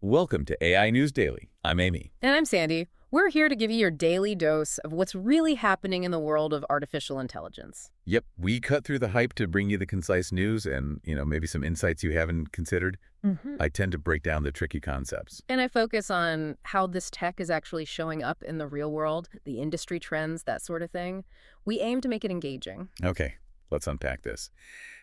Welcome to AI News Daily. I'm Amy. And I'm Sandy. We're here to give you your daily dose of what's really happening in the world of artificial intelligence. Yep, we cut through the hype to bring you the concise news and, maybe some insights you haven't considered. I tend to break down the tricky concepts. And I focus on how this tech is actually showing up in the real world, the industry trends, that sort of thing. We aim to make it engaging. Okay, let's unpack this.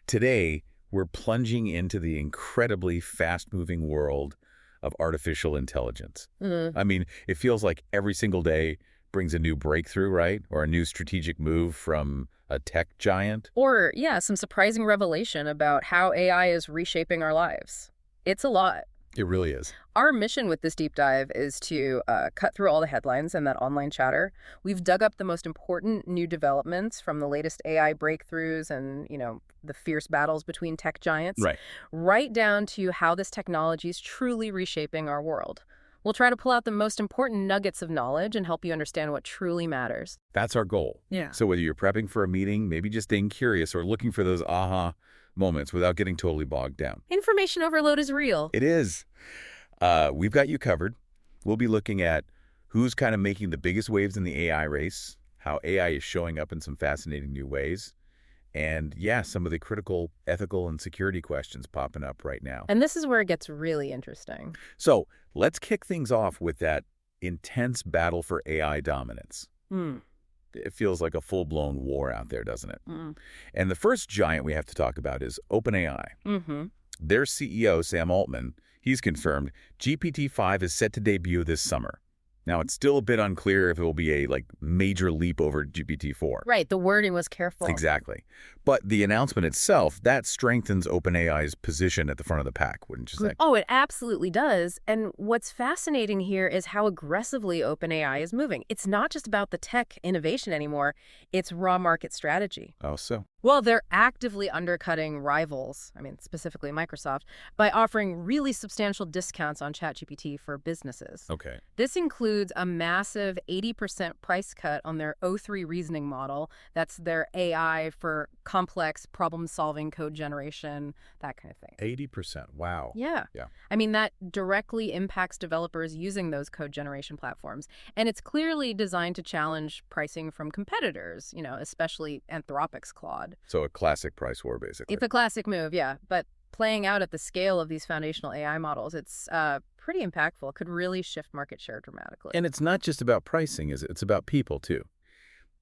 Today, we're plunging into the incredibly fast-moving world of artificial intelligence. I mean, it feels like every single day brings a new breakthrough, right? Or a new strategic move from a tech giant. Or, yeah, some surprising revelation about how AI is reshaping our lives. It's a lot. It really is. Our mission with this deep dive is to cut through all the headlines and that online chatter. We've dug up the most important new developments from the latest AI breakthroughs and, the fierce battles between tech giants, right down to how this technology is truly reshaping our world. We'll try to pull out the most important nuggets of knowledge and help you understand what truly matters. That's our goal. Yeah. So whether you're prepping for a meeting, maybe just staying curious or looking for those aha moments without getting totally bogged down. Information overload is real. It is. We've got you covered. We'll be looking at who's kind of making the biggest waves in the AI race, how AI is showing up in some fascinating new ways, and, yeah, some of the critical ethical and security questions popping up right now. And this is where it gets really interesting. So let's kick things off with that intense battle for AI dominance. It feels like a full-blown war out there, doesn't it? And the first giant we have to talk about is OpenAI. Their CEO, Sam Altman, he's confirmed GPT-5 is set to debut this summer. Now, it's still a bit unclear if it will be a major leap over GPT-4. Right, the wording was careful. Exactly. But the announcement itself, that strengthens OpenAI's position at the front of the pack, wouldn't you say? Oh, it absolutely does. And what's fascinating here is how aggressively OpenAI is moving. It's not just about the tech innovation anymore. It's raw market strategy. Oh, so? Well, they're actively undercutting rivals, specifically Microsoft, by offering really substantial discounts on ChatGPT for businesses. Okay. This includes a massive 80% price cut on their O3 reasoning model. That's their AI for complex problem-solving code generation, that kind of thing. 80%. Wow. Yeah. That directly impacts developers using those code generation platforms. And it's clearly designed to challenge pricing from competitors, especially Anthropic's Claude. So a classic price war, basically. It's a classic move, yeah. But playing out at the scale of these foundational AI models, it's pretty impactful. It could really shift market share dramatically. And it's not just about pricing, is it? It's about people, too.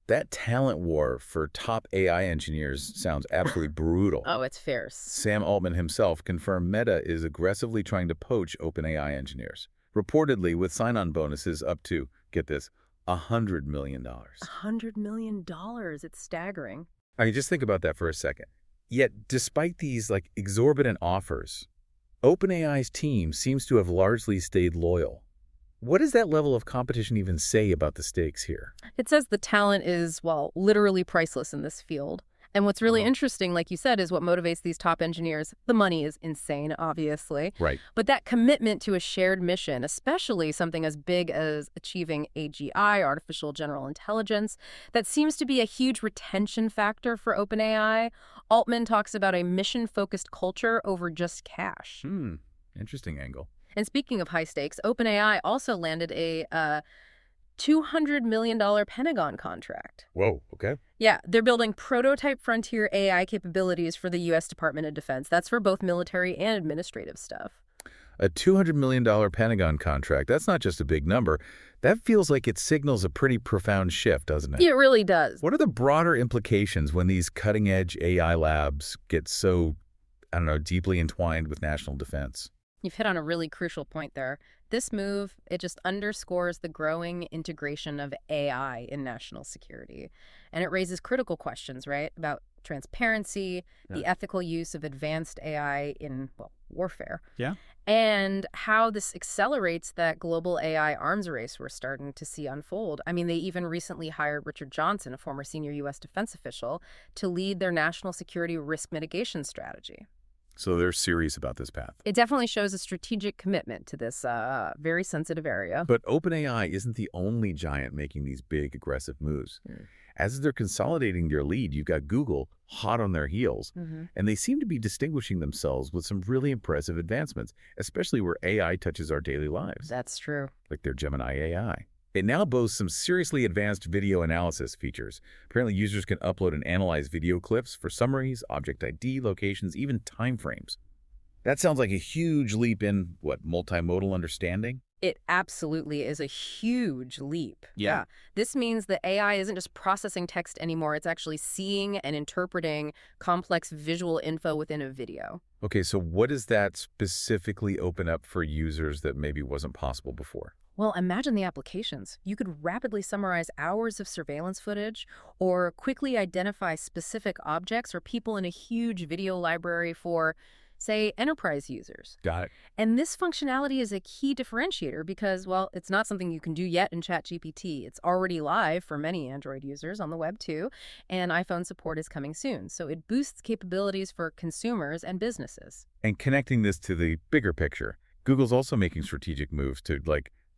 That talent war for top AI engineers sounds absolutely brutal. Oh, it's fierce. Sam Altman himself confirmed Meta is aggressively trying to poach OpenAI engineers, reportedly with sign-on bonuses up to, get this, $100 million. $100 million. It's staggering. I mean, just think about that for a second. Yet, despite these exorbitant offers, OpenAI's team seems to have largely stayed loyal. What does that level of competition even say about the stakes here? It says the talent is, literally priceless in this field. And what's really interesting, like you said, is what motivates these top engineers. The money is insane, obviously. Right. But that commitment to a shared mission, especially something as big as achieving AGI, artificial general intelligence, that seems to be a huge retention factor for OpenAI. Altman talks about a mission-focused culture over just cash. Interesting angle. And speaking of high stakes, OpenAI also landed a $200 million Pentagon contract. Whoa, okay. Yeah, they're building prototype frontier AI capabilities for the U.S. Department of Defense. That's for both military and administrative stuff. A $200 million Pentagon contract, that's not just a big number. That feels like it signals a pretty profound shift, doesn't it? It really does. What are the broader implications when these cutting-edge AI labs get so, deeply entwined with national defense? You've hit on a really crucial point there. This move, it just underscores the growing integration of AI in national security. And it raises critical questions, right, about transparency, the ethical use of advanced AI in, warfare. Yeah. And how this accelerates that global AI arms race we're starting to see unfold. They even recently hired Richard Johnson, a former senior U.S. defense official, to lead their national security risk mitigation strategy. So they're serious about this path. It definitely shows a strategic commitment to this very sensitive area. But OpenAI isn't the only giant making these big, aggressive moves. As they're consolidating their lead, you've got Google hot on their heels, and they seem to be distinguishing themselves with some really impressive advancements, especially where AI touches our daily lives. That's true. Like their Gemini AI. It now boasts some seriously advanced video analysis features. Apparently, users can upload and analyze video clips for summaries, object ID, locations, even timeframes. That sounds like a huge leap in, multimodal understanding? It absolutely is a huge leap. Yeah. This means that AI isn't just processing text anymore. It's actually seeing and interpreting complex visual info within a video. Okay, so what does that specifically open up for users that maybe wasn't possible before? Well, imagine the applications. You could rapidly summarize hours of surveillance footage or quickly identify specific objects or people in a huge video library for, say, enterprise users. Got it. And this functionality is a key differentiator because, well, it's not something you can do yet in ChatGPT. It's already live for many Android users on the web too, and iPhone support is coming soon. So it boosts capabilities for consumers and businesses. And connecting this to the bigger picture, Google's also making strategic moves to,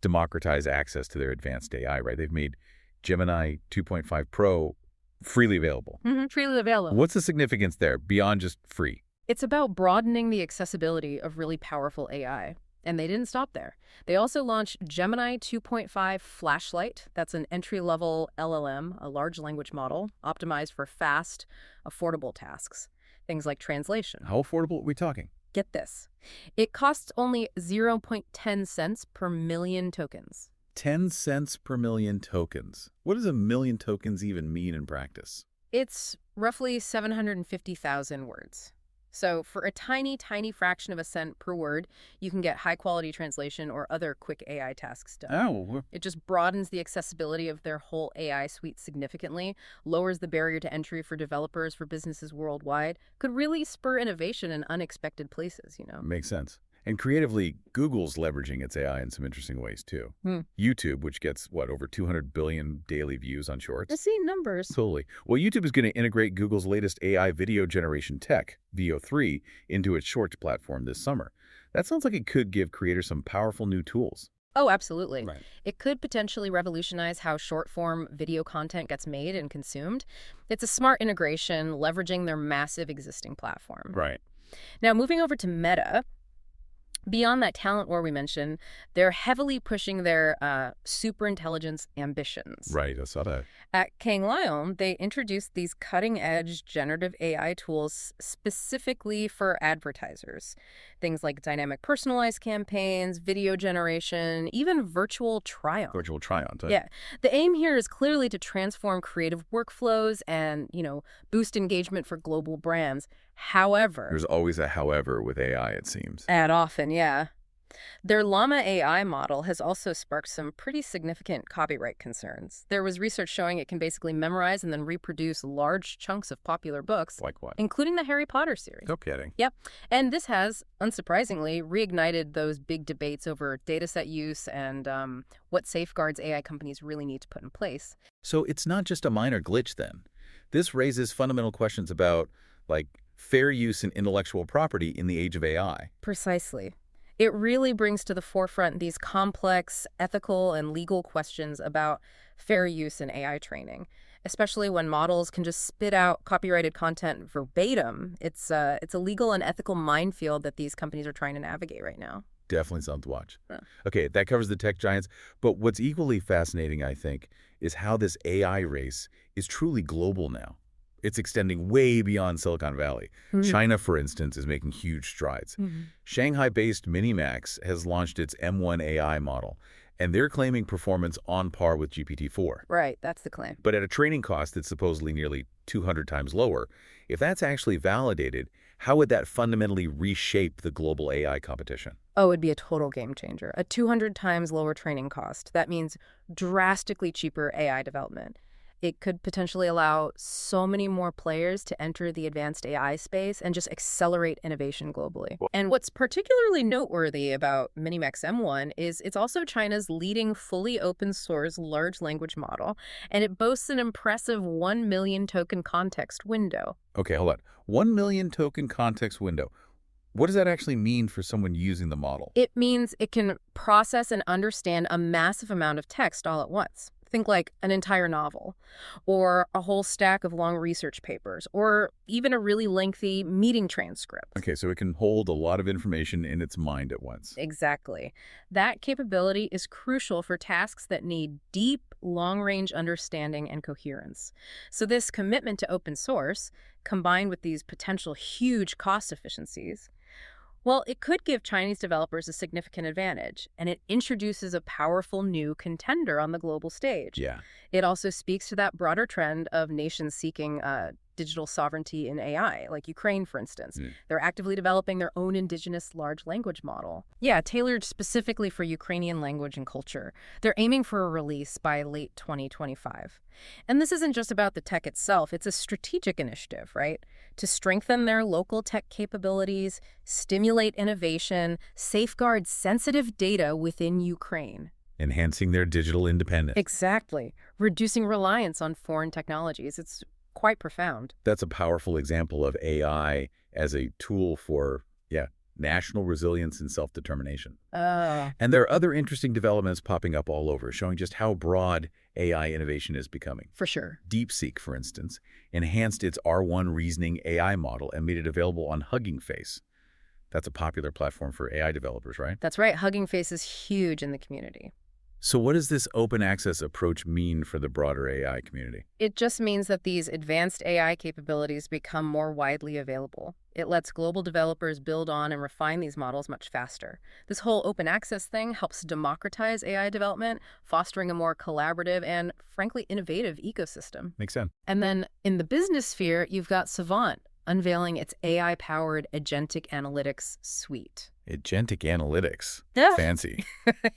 democratize access to their advanced AI, right? They've made Gemini 2.5 Pro freely available. Freely available. What's the significance there beyond just free? It's about broadening the accessibility of really powerful AI. And they didn't stop there. They also launched Gemini 2.5 Flashlight. That's an entry-level LLM, a large language model, optimized for fast, affordable tasks. Things like translation. How affordable are we talking? Get this. It costs only 0.10 cents per million tokens. 10 cents per million tokens. What does a million tokens even mean in practice? It's roughly 750,000 words. So for a tiny, tiny fraction of a cent per word, you can get high-quality translation or other quick AI tasks done. Oh. It just broadens the accessibility of their whole AI suite significantly, lowers the barrier to entry for developers, for businesses worldwide, could really spur innovation in unexpected places, Makes sense. And creatively, Google's leveraging its AI in some interesting ways, too. YouTube, which gets, over 200 billion daily views on Shorts? I see numbers. Totally. Well, YouTube is going to integrate Google's latest AI video generation tech, VO3, into its Shorts platform this summer. That sounds like it could give creators some powerful new tools. Oh, absolutely. Right. It could potentially revolutionize how short-form video content gets made and consumed. It's a smart integration, leveraging their massive existing platform. Right. Now, moving over to Meta, beyond that talent war we mentioned, they're heavily pushing their superintelligence ambitions. Right, I saw that. At Cannes Lion, they introduced these cutting-edge generative AI tools specifically for advertisers. Things like dynamic personalized campaigns, video generation, even virtual try-on. Virtual try-on. Yeah. The aim here is clearly to transform creative workflows and, boost engagement for global brands. However... There's always a however with AI, it seems. And often, yeah. Their Llama AI model has also sparked some pretty significant copyright concerns. There was research showing it can basically memorize and then reproduce large chunks of popular books. Like what? Including the Harry Potter series. No kidding. Yep. And this has, unsurprisingly, reignited those big debates over dataset use and what safeguards AI companies really need to put in place. So it's not just a minor glitch, then. This raises fundamental questions about, fair use and intellectual property in the age of AI. Precisely. It really brings to the forefront these complex ethical and legal questions about fair use in AI training, especially when models can just spit out copyrighted content verbatim. It's a legal and ethical minefield that these companies are trying to navigate right now. Definitely something to watch. Yeah. Okay, that covers the tech giants. But what's equally fascinating, I think, is how this AI race is truly global now. It's extending way beyond Silicon Valley. China, for instance, is making huge strides. Shanghai-based MiniMax has launched its M1 AI model, and they're claiming performance on par with GPT-4. Right, that's the claim. But at a training cost that's supposedly nearly 200 times lower. If that's actually validated, how would that fundamentally reshape the global AI competition? Oh, it'd be a total game changer. A 200 times lower training cost. That means drastically cheaper AI development. It could potentially allow so many more players to enter the advanced AI space and just accelerate innovation globally. And what's particularly noteworthy about MiniMax M1 is it's also China's leading fully open source large language model, and it boasts an impressive 1 million token context window. Okay, hold on. 1 million token context window. What does that actually mean for someone using the model? It means it can process and understand a massive amount of text all at once. Think like an entire novel, or a whole stack of long research papers, or even a really lengthy meeting transcript. Okay, so it can hold a lot of information in its mind at once. Exactly. That capability is crucial for tasks that need deep, long-range understanding and coherence. So this commitment to open source, combined with these potential huge cost efficiencies, well, it could give Chinese developers a significant advantage, and it introduces a powerful new contender on the global stage. Yeah. It also speaks to that broader trend of nations seeking digital sovereignty in AI, like Ukraine, for instance. They're actively developing their own indigenous large language model. Yeah, tailored specifically for Ukrainian language and culture. They're aiming for a release by late 2025. And this isn't just about the tech itself, it's a strategic initiative, right? To strengthen their local tech capabilities, stimulate innovation, safeguard sensitive data within Ukraine. Enhancing their digital independence. Exactly. Reducing reliance on foreign technologies. It's quite profound. That's a powerful example of AI as a tool for, national resilience and self-determination. And there are other interesting developments popping up all over, showing just how broad AI innovation is becoming. For sure. DeepSeek, for instance, enhanced its R1 reasoning AI model and made it available on Hugging Face. That's a popular platform for AI developers, right? That's right. Hugging Face is huge in the community. So what does this open access approach mean for the broader AI community? It just means that these advanced AI capabilities become more widely available. It lets global developers build on and refine these models much faster. This whole open access thing helps democratize AI development, fostering a more collaborative and, frankly, innovative ecosystem. Makes sense. And then in the business sphere, you've got Savant unveiling its AI-powered agentic analytics suite. Agentic analytics. Yeah. Fancy.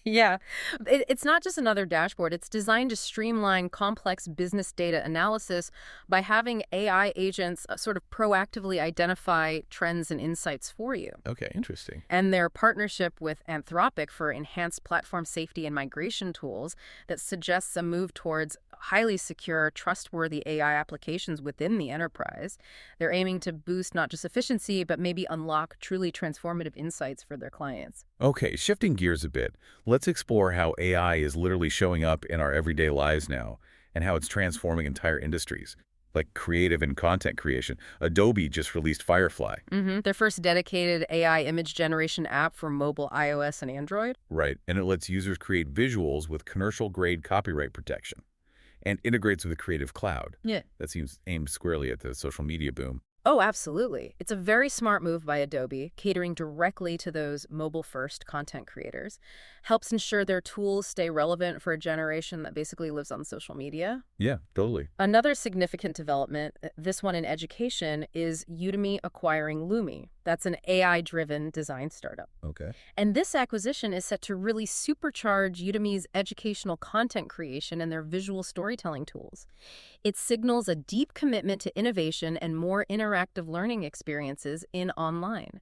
Yeah. It's not just another dashboard. It's designed to streamline complex business data analysis by having AI agents sort of proactively identify trends and insights for you. Okay, interesting. And their partnership with Anthropic for enhanced platform safety and migration tools that suggests a move towards highly secure, trustworthy AI applications within the enterprise. They're aiming to boost not just efficiency, but maybe unlock truly transformative insights for their clients. Okay, shifting gears a bit, let's explore how AI is literally showing up in our everyday lives now and how it's transforming entire industries, like creative and content creation. Adobe just released Firefly. Their first dedicated AI image generation app for mobile iOS and Android. Right, and it lets users create visuals with commercial-grade copyright protection and integrates with the Creative Cloud. Yeah. That seems aimed squarely at the social media boom. Oh, absolutely. It's a very smart move by Adobe, catering directly to those mobile-first content creators. Helps ensure their tools stay relevant for a generation that basically lives on social media. Yeah, totally. Another significant development, this one in education, is Udemy acquiring Lumi. That's an AI-driven design startup. Okay. And this acquisition is set to really supercharge Udemy's educational content creation and their visual storytelling tools. It signals a deep commitment to innovation and more interactive learning experiences in online.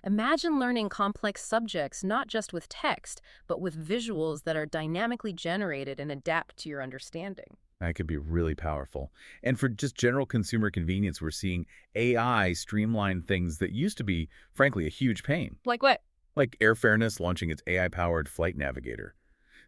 Imagine learning complex subjects not just with text, but with visuals that are dynamically generated and adapt to your understanding. That could be really powerful. And for just general consumer convenience, we're seeing AI streamline things that used to be, frankly, a huge pain. Like what? Like Airfairness launching its AI-powered flight navigator.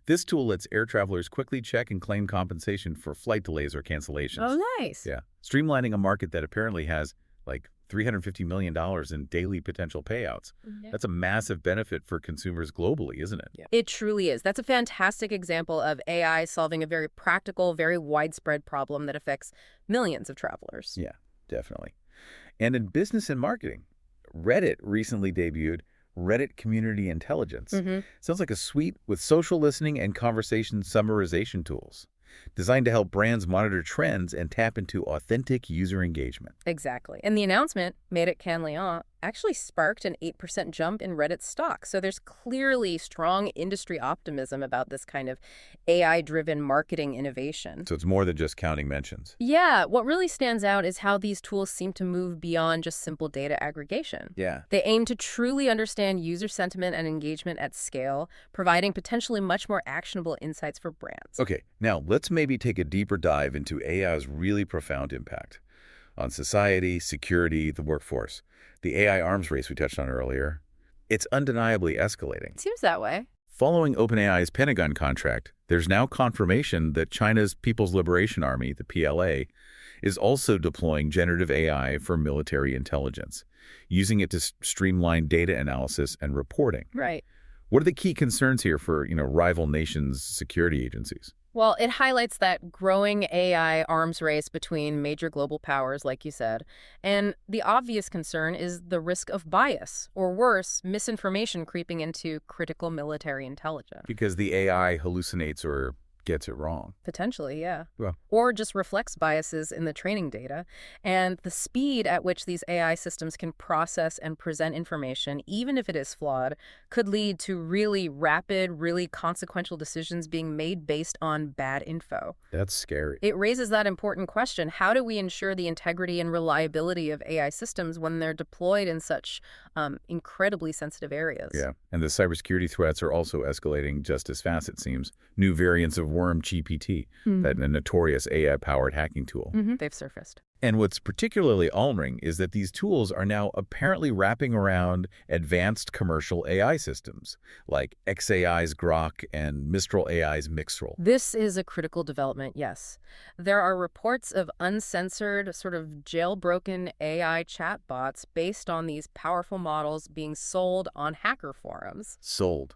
This tool lets air travelers quickly check and claim compensation for flight delays or cancellations. Oh, nice. Yeah. Streamlining a market that apparently has, like, $350 million in daily potential payouts. Yeah. That's a massive benefit for consumers globally, isn't it? Yeah. It truly is. That's a fantastic example of AI solving a very practical, very widespread problem that affects millions of travelers. Yeah, definitely. And in business and marketing, Reddit recently debuted Reddit Community Intelligence. Sounds like a suite with social listening and conversation summarization tools designed to help brands monitor trends and tap into authentic user engagement. Exactly. And the announcement, made at Cannes Lion, actually sparked an 8% jump in Reddit's stock. So there's clearly strong industry optimism about this kind of AI-driven marketing innovation. So it's more than just counting mentions. Yeah, what really stands out is how these tools seem to move beyond just simple data aggregation. Yeah. They aim to truly understand user sentiment and engagement at scale, providing potentially much more actionable insights for brands. Okay, now let's maybe take a deeper dive into AI's really profound impact. on society, security, the workforce. The AI arms race we touched on earlier, it's undeniably escalating. It seems that way. Following OpenAI's Pentagon contract, there's now confirmation that China's People's Liberation Army, the PLA, is also deploying generative AI for military intelligence, using it to streamline data analysis and reporting. Right. What are the key concerns here for, rival nations' security agencies? Well, it highlights that growing AI arms race between major global powers, like you said. And the obvious concern is the risk of bias, or worse, misinformation creeping into critical military intelligence. Because the AI hallucinates or gets it wrong. Potentially, yeah. Well, Or just reflects biases in the training data. And the speed at which these AI systems can process and present information, even if it is flawed, could lead to really rapid, really consequential decisions being made based on bad info. that's scary. It raises that important question: how do we ensure the integrity and reliability of AI systems when they're deployed in such incredibly sensitive areas? Yeah, and the cybersecurity threats are also escalating just as fast, it seems. New variants of Worm GPT, that notorious AI-powered hacking tool. They've surfaced. And what's particularly alarming is that these tools are now apparently wrapping around advanced commercial AI systems, like xAI's Grok and Mistral AI's Mixtral. This is a critical development, yes. There are reports of uncensored, sort of jailbroken AI chatbots based on these powerful models being sold on hacker forums. Sold.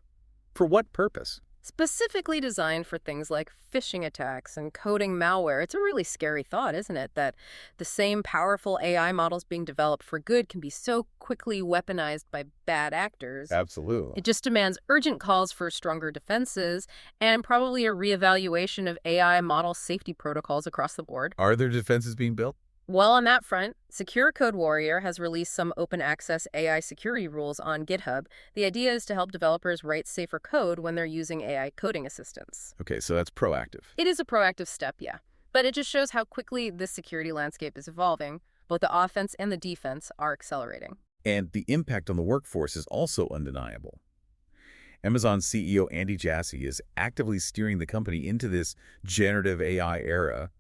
For what purpose? Specifically designed for things like phishing attacks and coding malware. It's a really scary thought, isn't it? That the same powerful AI models being developed for good can be so quickly weaponized by bad actors. Absolutely. It just demands urgent calls for stronger defenses and probably a reevaluation of AI model safety protocols across the board. Are there defenses being built? Well, on that front, Secure Code Warrior has released some open access AI security rules on GitHub. The idea is to help developers write safer code when they're using AI coding assistants. Okay, so that's proactive. It is a proactive step, yeah. But it just shows how quickly this security landscape is evolving. Both the offense and the defense are accelerating. And the impact on the workforce is also undeniable. Amazon CEO Andy Jassy is actively steering the company into this generative AI era,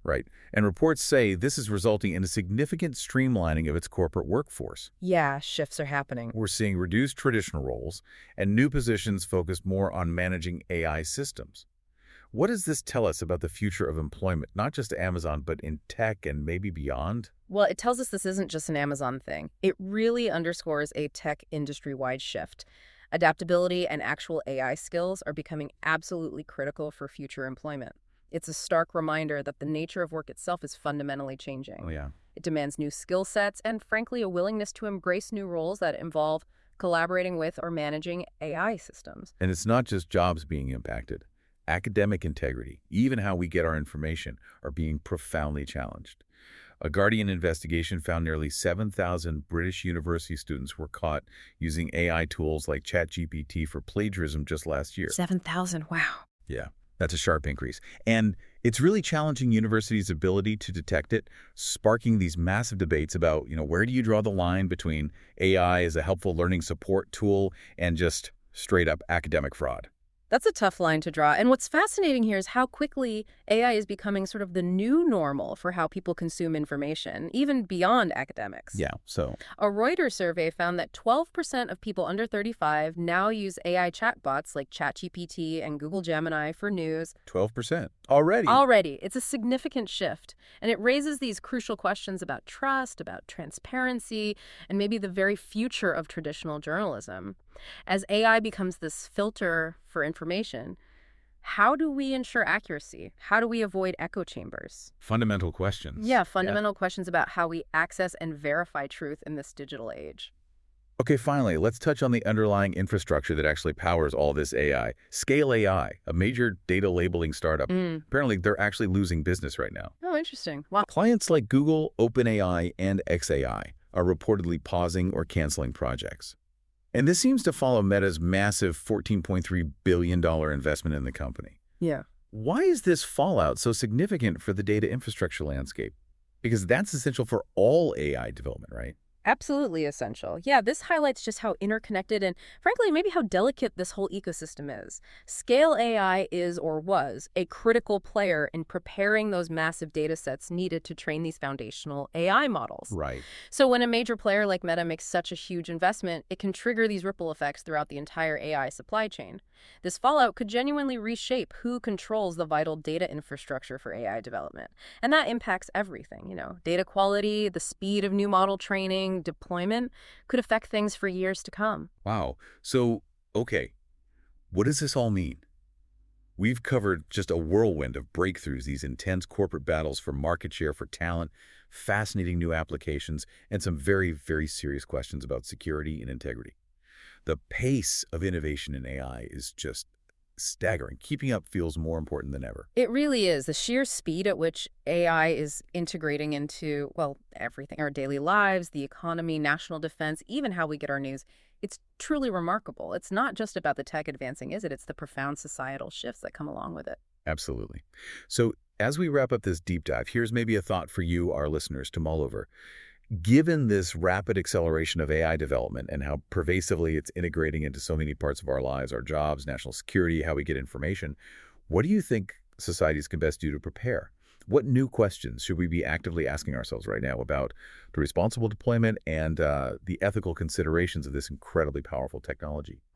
right? And reports say this is resulting in a significant streamlining of its corporate workforce. Yeah, shifts are happening. We're seeing reduced traditional roles and new positions focused more on managing AI systems. What does this tell us about the future of employment, not just at Amazon, but in tech and maybe beyond? Well, it tells us this isn't just an Amazon thing. It really underscores a tech industry-wide shift. Adaptability and actual AI skills are becoming absolutely critical for future employment. It's a stark reminder that the nature of work itself is fundamentally changing. Oh, yeah. It demands new skill sets and, frankly, a willingness to embrace new roles that involve collaborating with or managing AI systems. And it's not just jobs being impacted. Academic integrity, even how we get our information, are being profoundly challenged. A Guardian investigation found nearly 7,000 British university students were caught using AI tools like ChatGPT for plagiarism just last year. 7,000, wow. Yeah, that's a sharp increase. And it's really challenging universities' ability to detect it, sparking these massive debates about, where do you draw the line between AI as a helpful learning support tool and just straight-up academic fraud? That's a tough line to draw. And what's fascinating here is how quickly AI is becoming sort of the new normal for how people consume information, even beyond academics. Yeah, so A Reuters survey found that 12% of people under 35 now use AI chatbots like ChatGPT and Google Gemini for news. 12% already. Already. It's a significant shift. And it raises these crucial questions about trust, about transparency, and maybe the very future of traditional journalism. As AI becomes this filter for information, how do we ensure accuracy? How do we avoid echo chambers? Fundamental questions. Yeah, fundamental questions about how we access and verify truth in this digital age. Okay, finally, let's touch on the underlying infrastructure that actually powers all this AI. Scale AI, a major data labeling startup. Apparently, they're actually losing business right now. Oh, interesting. Wow. Clients like Google, OpenAI, and xAI are reportedly pausing or canceling projects. And this seems to follow Meta's massive $14.3 billion investment in the company. Yeah. Why is this fallout so significant for the data infrastructure landscape? Because that's essential for all AI development, right? Absolutely essential. Yeah, this highlights just how interconnected and, frankly, maybe how delicate this whole ecosystem is. Scale AI is or was a critical player in preparing those massive data sets needed to train these foundational AI models. Right. So when a major player like Meta makes such a huge investment, it can trigger these ripple effects throughout the entire AI supply chain. This fallout could genuinely reshape who controls the vital data infrastructure for AI development. And that impacts everything, data quality, the speed of new model training, deployment could affect things for years to come. Wow. So, okay, what does this all mean? We've covered just a whirlwind of breakthroughs, these intense corporate battles for market share, for talent, fascinating new applications, and some very, very serious questions about security and integrity. The pace of innovation in AI is just staggering. Keeping up feels more important than ever. It really is. The sheer speed at which AI is integrating into, well, everything, our daily lives, the economy, national defense, even how we get our news. It's truly remarkable. It's not just about the tech advancing, is it? It's the profound societal shifts that come along with it. Absolutely. So, as we wrap up this deep dive, here's maybe a thought for you, our listeners, to mull over. Given this rapid acceleration of AI development and how pervasively it's integrating into so many parts of our lives, our jobs, national security, how we get information, what do you think societies can best do to prepare? What new questions should we be actively asking ourselves right now about the responsible deployment and the ethical considerations of this incredibly powerful technology?